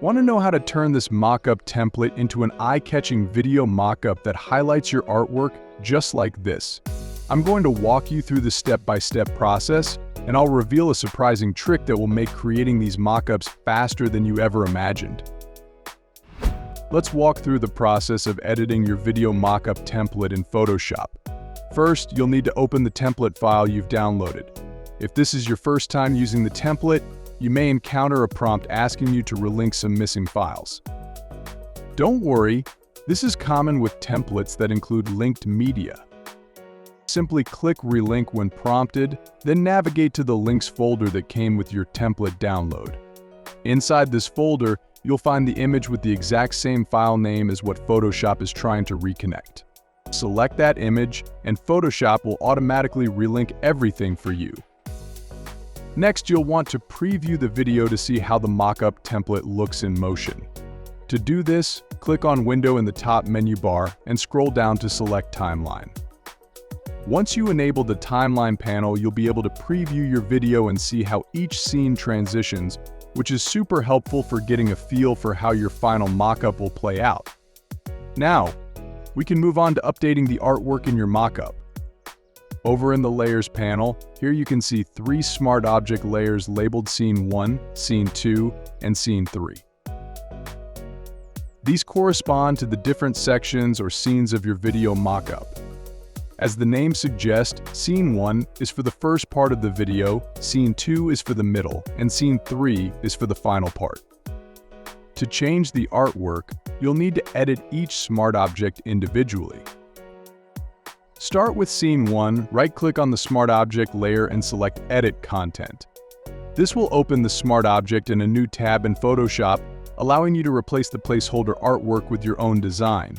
Want to know how to turn this mockup template into an eye-catching video mockup that highlights your artwork just like this? I'm going to walk you through the step-by-step process, and I'll reveal a surprising trick that will make creating these mockups faster than you ever imagined. Let's walk through the process of editing your video mockup template in Photoshop. First, you'll need to open the template file you've downloaded. If this is your first time using the template, you may encounter a prompt asking you to relink some missing files. Don't worry, this is common with templates that include linked media. Simply click Relink when prompted, then navigate to the links folder that came with your template download. Inside this folder, you'll find the image with the exact same file name as what Photoshop is trying to reconnect. Select that image, and Photoshop will automatically relink everything for you. Next, you'll want to preview the video to see how the mockup template looks in motion. To do this, click on Window in the top menu bar and scroll down to select Timeline. Once you enable the Timeline panel, you'll be able to preview your video and see how each scene transitions, which is super helpful for getting a feel for how your final mockup will play out. Now, we can move on to updating the artwork in your mockup. Over in the Layers panel, here you can see 3 smart object layers labeled Scene 1, Scene 2, and Scene 3. These correspond to the different sections or scenes of your video mockup. As the name suggests, Scene 1 is for the first part of the video, Scene 2 is for the middle, and Scene 3 is for the final part. To change the artwork, you'll need to edit each smart object individually. Start with Scene 1, right-click on the Smart Object layer and select Edit Content. This will open the smart object in a new tab in Photoshop, allowing you to replace the placeholder artwork with your own design.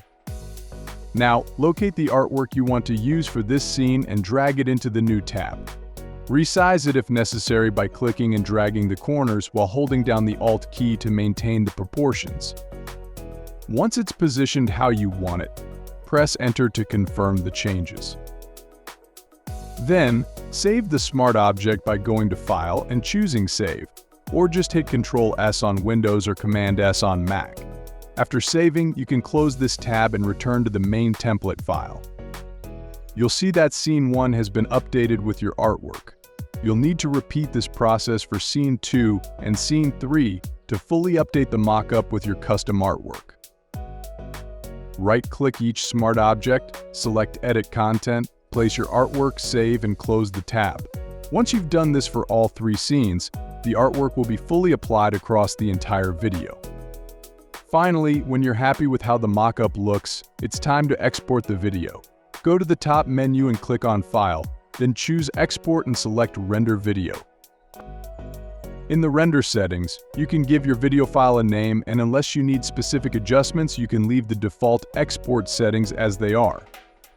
Now, locate the artwork you want to use for this scene and drag it into the new tab. Resize it if necessary by clicking and dragging the corners while holding down the Alt key to maintain the proportions. Once it's positioned how you want it, press Enter to confirm the changes. Then, save the smart object by going to File and choosing Save, or just hit Ctrl+S on Windows or Command+S on Mac. After saving, you can close this tab and return to the main template file. You'll see that Scene 1 has been updated with your artwork. You'll need to repeat this process for Scene 2 and Scene 3 to fully update the mockup with your custom artwork. Right-click each smart object, select Edit Content, place your artwork, save, and close the tab. Once you've done this for all 3 scenes, the artwork will be fully applied across the entire video. Finally, when you're happy with how the mockup looks, it's time to export the video. Go to the top menu and click on File, then choose Export and select Render Video. In the render settings, you can give your video file a name, and unless you need specific adjustments, you can leave the default export settings as they are.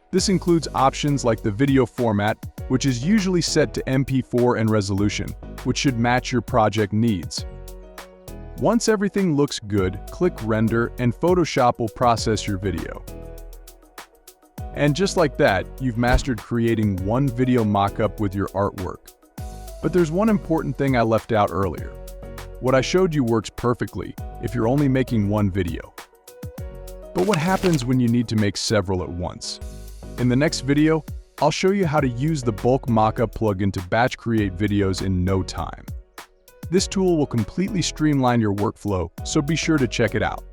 This includes options like the video format, which is usually set to MP4 and resolution, which should match your project needs. Once everything looks good, click Render and Photoshop will process your video. And just like that, you've mastered creating one video mockup with your artwork. But there's one important thing I left out earlier. What I showed you works perfectly if you're only making one video. But what happens when you need to make several at once? In the next video, I'll show you how to use the Bulk Mockup plugin to batch create videos in no time. This tool will completely streamline your workflow, so be sure to check it out.